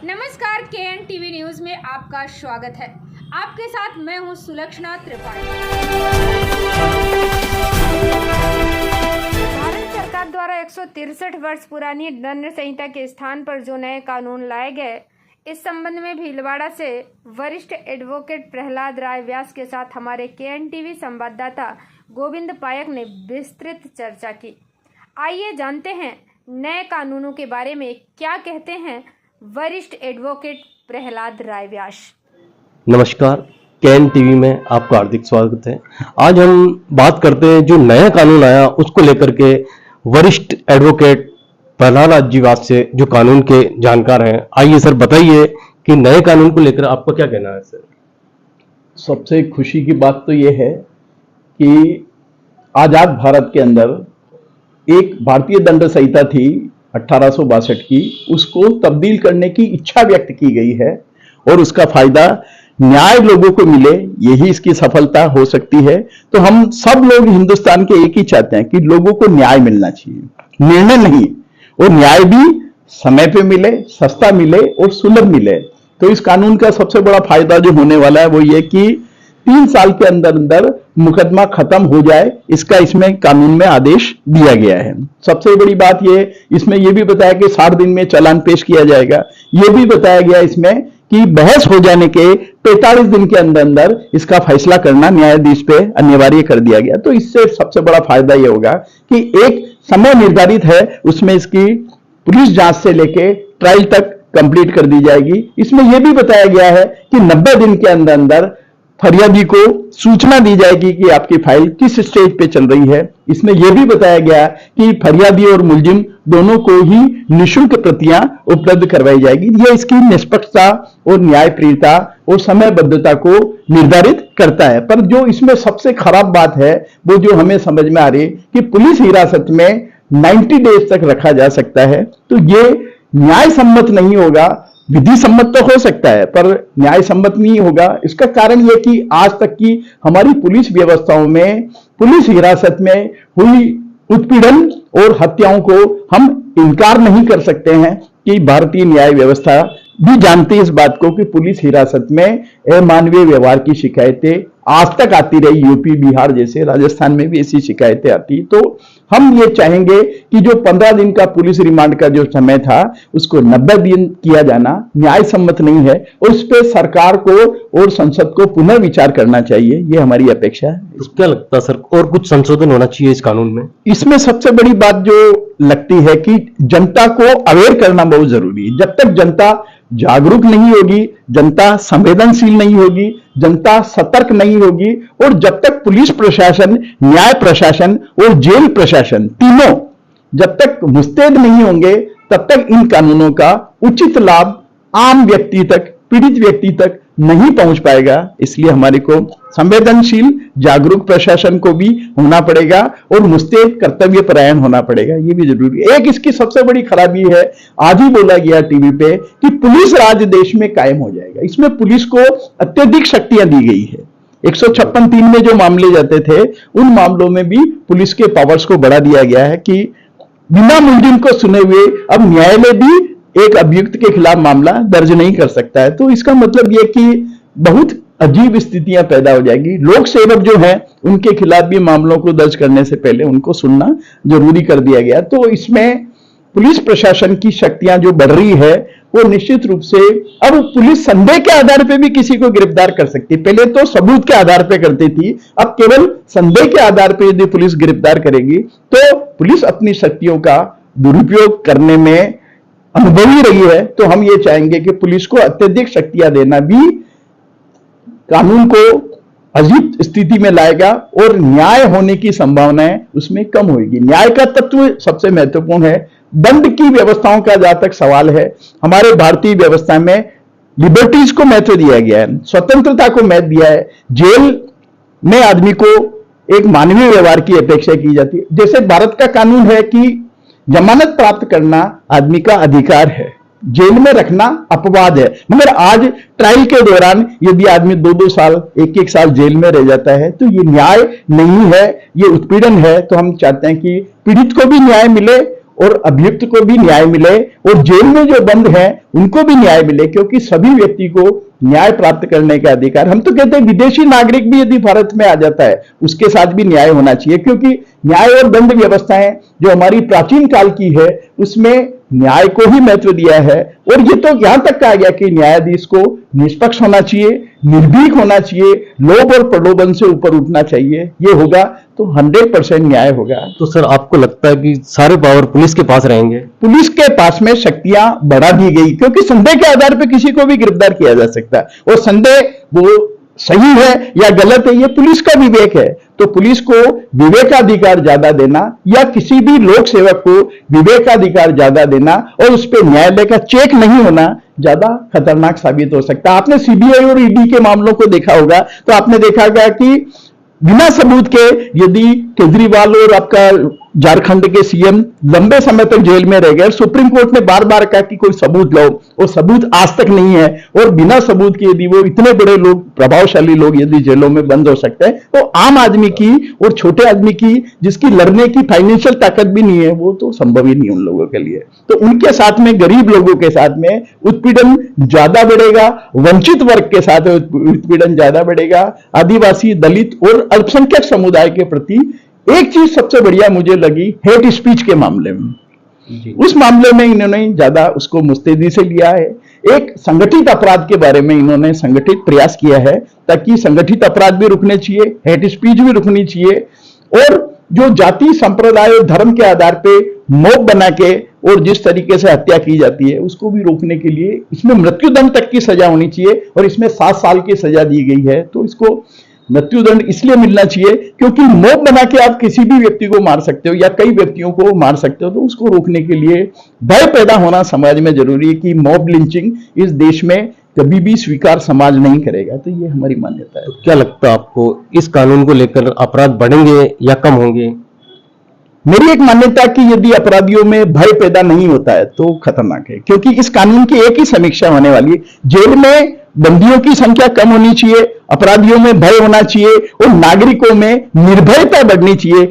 नमस्कार, KN TV news में आपका स्वागत है। आपके साथ मैं हूं सुलक्षणा त्रिपाठी। भारत सरकार द्वारा 163 वर्ष पुरानी दंड संहिता के स्थान पर जो नए कानून लाए गए, इस संबंध में भीलवाड़ा से वरिष्ठ एडवोकेट प्रहलाद राय व्यास के साथ हमारे केएन टीवी संवाददाता गोविंद पायक ने विस्तृत चर्चा की। आइए जानते हैं नए कानूनों के बारे में क्या कहते हैं वरिष्ठ एडवोकेट प्रहलाद राय व्यास। नमस्कार, केएन टीवी में आपका हार्दिक स्वागत है। आज हम बात करते हैं जो नया कानून आया उसको लेकर के वरिष्ठ एडवोकेट प्रहलाद जी व्यास से, जो कानून के जानकार हैं। आइए सर, बताइए कि नए कानून को लेकर आपका क्या कहना है सर। सबसे खुशी की बात तो यह है कि आजाद भारत के अंदर एक भारतीय दंड संहिता थी 1862 की, उसको तब्दील करने की इच्छा व्यक्त की गई है और उसका फायदा न्याय लोगों को मिले, यही इसकी सफलता हो सकती है। तो हम सब लोग हिंदुस्तान के एक ही चाहते हैं कि लोगों को न्याय मिलना चाहिए, निर्णय नहीं, और न्याय भी समय पे मिले, सस्ता मिले और सुलभ मिले। तो इस कानून का सबसे बड़ा फायदा जो होने वाला है वो ये कि 3 साल के अंदर अंदर मुकदमा खत्म हो जाए, इसका इसमें कानून में आदेश दिया गया है। सबसे बड़ी बात इसमें यह भी बताया कि 60 दिन में चालान पेश किया जाएगा। यह भी बताया गया इसमें कि बहस हो जाने के 45 दिन के अंदर अंदर इसका फैसला करना न्यायाधीश पे अनिवार्य कर दिया गया। तो इससे सबसे बड़ा फायदा यह होगा कि एक समय निर्धारित है, उसमें इसकी पुलिस जांच से लेके ट्रायल तक कंप्लीट कर दी जाएगी। इसमें यह भी बताया गया है कि 90 दिन के अंदर अंदर फरियादी को सूचना दी जाएगी कि आपकी फाइल किस स्टेज पे चल रही है। इसमें यह भी बताया गया कि फरियादी और मुलजिम दोनों को ही निःशुल्क प्रतियां उपलब्ध करवाई जाएगी। यह इसकी निष्पक्षता और न्यायप्रियता और समयबद्धता को निर्धारित करता है। पर जो इसमें सबसे खराब बात है वो जो हमें समझ में आ रही है कि पुलिस हिरासत में 90 डेज तक रखा जा सकता है। तो ये न्याय सम्मत नहीं होगा। विधि सम्मत तो हो सकता है पर न्याय सम्मत नहीं होगा। इसका कारण यह कि आज तक की हमारी पुलिस व्यवस्थाओं में पुलिस हिरासत में हुई उत्पीड़न और हत्याओं को हम इनकार नहीं कर सकते हैं कि भारतीय न्याय व्यवस्था भी जानती है इस बात को कि पुलिस हिरासत में अमानवीय व्यवहार की शिकायतें आज तक आती रही। यूपी, बिहार जैसे, राजस्थान में भी ऐसी शिकायतें आती। तो हम ये चाहेंगे कि जो 15 दिन का पुलिस रिमांड का जो समय था उसको 90 दिन किया जाना न्याय सम्मत नहीं है और उस पर सरकार को और संसद को पुनः विचार करना चाहिए, ये हमारी अपेक्षा है। क्या लगता है सर, और कुछ संशोधन होना चाहिए इस कानून में? इसमें सबसे बड़ी बात जो लगती है कि जनता को अवेयर करना बहुत जरूरी है। जब तक जनता जागरूक नहीं होगी, जनता संवेदनशील नहीं होगी, जनता सतर्क नहीं होगी और जब तक पुलिस प्रशासन, न्याय प्रशासन और जेल प्रशासन तीनों जब तक मुस्तैद नहीं होंगे तब तक इन कानूनों का उचित लाभ आम व्यक्ति तक, पीड़ित व्यक्ति तक नहीं पहुंच पाएगा। इसलिए हमारे को संवेदनशील, जागरूक प्रशासन को भी होना पड़ेगा और मुस्तैद, कर्तव्य परायण होना पड़ेगा, ये भी जरूरी है। एक इसकी सबसे बड़ी खराबी है, आज ही बोला गया टीवी पे कि पुलिस राज देश में कायम हो जाएगा। इसमें पुलिस को अत्यधिक शक्तियां दी गई है। 156(3) में जो मामले जाते थे उन मामलों में भी पुलिस के पावर्स को बढ़ा दिया गया है कि बिना मुलजिम को सुने हुए अब न्यायालय भी एक अभियुक्त के खिलाफ मामला दर्ज नहीं कर सकता है। तो इसका मतलब यह कि बहुत अजीब स्थितियां पैदा हो जाएगी। लोक सेवक जो हैं उनके खिलाफ भी मामलों को दर्ज करने से पहले उनको सुनना जरूरी कर दिया गया। तो इसमें पुलिस प्रशासन की शक्तियां जो बढ़ रही है वो निश्चित रूप से अब पुलिस संदेह के आधार पर भी किसी को गिरफ्तार कर सकती। पहले तो सबूत के आधार पर करती थी, अब केवल संदेह के आधार पर यदि पुलिस गिरफ्तार करेगी तो पुलिस अपनी शक्तियों का दुरुपयोग करने में अनुभवी रही है। तो हम ये चाहेंगे कि पुलिस को अत्यधिक शक्तियां देना भी कानून को अजीब स्थिति में लाएगा और न्याय होने की संभावनाएं उसमें कम होगी। न्याय का तत्व सबसे महत्वपूर्ण है। दंड की व्यवस्थाओं का जहां तक सवाल है, हमारे भारतीय व्यवस्था में लिबर्टीज को महत्व दिया गया है, स्वतंत्रता को महत्व दिया है। जेल में आदमी को एक मानवीय व्यवहार की अपेक्षा की जाती है। जैसे भारत का कानून है कि जमानत प्राप्त करना आदमी का अधिकार है, जेल में रखना अपवाद है। मगर आज ट्रायल के दौरान यदि आदमी 2-2 साल, 1-1 साल जेल में रह जाता है तो ये न्याय नहीं है, ये उत्पीड़न है। तो हम चाहते हैं कि पीड़ित को भी न्याय मिले और अभियुक्त को भी न्याय मिले और जेल में जो बंद हैं उनको भी न्याय मिले, क्योंकि सभी व्यक्ति को न्याय प्राप्त करने का अधिकार। हम तो कहते हैं विदेशी नागरिक भी यदि भारत में आ जाता है उसके साथ भी न्याय होना चाहिए, क्योंकि न्याय और दंड व्यवस्थाएं जो हमारी प्राचीन काल की है उसमें न्याय को ही महत्व दिया है। और ये तो यहां तक कहा गया कि न्यायाधीश को निष्पक्ष होना चाहिए, निर्भीक होना चाहिए, लोभ और प्रलोभन से ऊपर उठना चाहिए। ये होगा तो 100% न्याय होगा। तो सर आपको लगता है कि सारे पावर पुलिस के पास रहेंगे? पुलिस के पास में शक्तियां बढ़ा दी गई, क्योंकि संदेह के आधार पर किसी को भी गिरफ्तार किया जा सकता है और संदेह वो सही है या गलत है ये पुलिस का विवेक है। तो पुलिस को विवेकाधिकार ज्यादा देना या किसी भी लोक सेवक को विवेकाधिकार ज्यादा देना और उस पर न्यायालय का चेक नहीं होना ज्यादा खतरनाक साबित हो सकता है। आपने सीबीआई और ईडी के मामलों को देखा होगा तो आपने देखा होगा कि बिना सबूत के यदि केजरीवाल और आपका झारखंड के सीएम लंबे समय तक जेल में रह गए, सुप्रीम कोर्ट ने बार बार कहा कि कोई सबूत लाओ, और सबूत आज तक नहीं है। और बिना सबूत के यदि वो इतने बड़े लोग, प्रभावशाली लोग यदि जेलों में बंद हो सकते हैं, तो आम आदमी की और छोटे आदमी की जिसकी लड़ने की फाइनेंशियल ताकत भी नहीं है वो तो संभव ही नहीं उन लोगों के लिए। तो उनके साथ में गरीब लोगों के साथ में उत्पीड़न ज्यादा बढ़ेगा, वंचित वर्ग के साथ उत्पीड़न ज्यादा बढ़ेगा, आदिवासी, दलित और अल्पसंख्यक समुदाय के प्रति। एक चीज सबसे बढ़िया मुझे लगी हेट स्पीच के मामले में, उस मामले में इन्होंने ज्यादा उसको मुस्तैदी से लिया है। एक संगठित अपराध के बारे में इन्होंने संगठित प्रयास किया है ताकि संगठित अपराध भी रुकने चाहिए, हेट स्पीच भी रुकनी चाहिए, और जो जाति, संप्रदाय और धर्म के आधार पे मॉब बना के और जिस तरीके से हत्या की जाती है उसको भी रोकने के लिए इसमें मृत्युदंड तक की सजा होनी चाहिए। और इसमें 7 साल की सजा दी गई है, तो इसको मृत्युदंड इसलिए मिलना चाहिए क्योंकि मॉब बना के आप किसी भी व्यक्ति को मार सकते हो या कई व्यक्तियों को मार सकते हो। तो उसको रोकने के लिए भय पैदा होना समाज में जरूरी है कि मॉब लिंचिंग इस देश में कभी भी स्वीकार समाज नहीं करेगा। तो ये हमारी मान्यता है। तो क्या लगता है आपको इस कानून को लेकर अपराध बढ़ेंगे या कम होंगे? मेरी एक मान्यता है कि यदि अपराधियों में भय पैदा नहीं होता है तो खतरनाक है, क्योंकि इस कानून की एक ही समीक्षा होने वाली है। जेल में बंदियों की संख्या कम होनी चाहिए, अपराधियों में भय होना चाहिए और नागरिकों में निर्भयता बढ़नी चाहिए।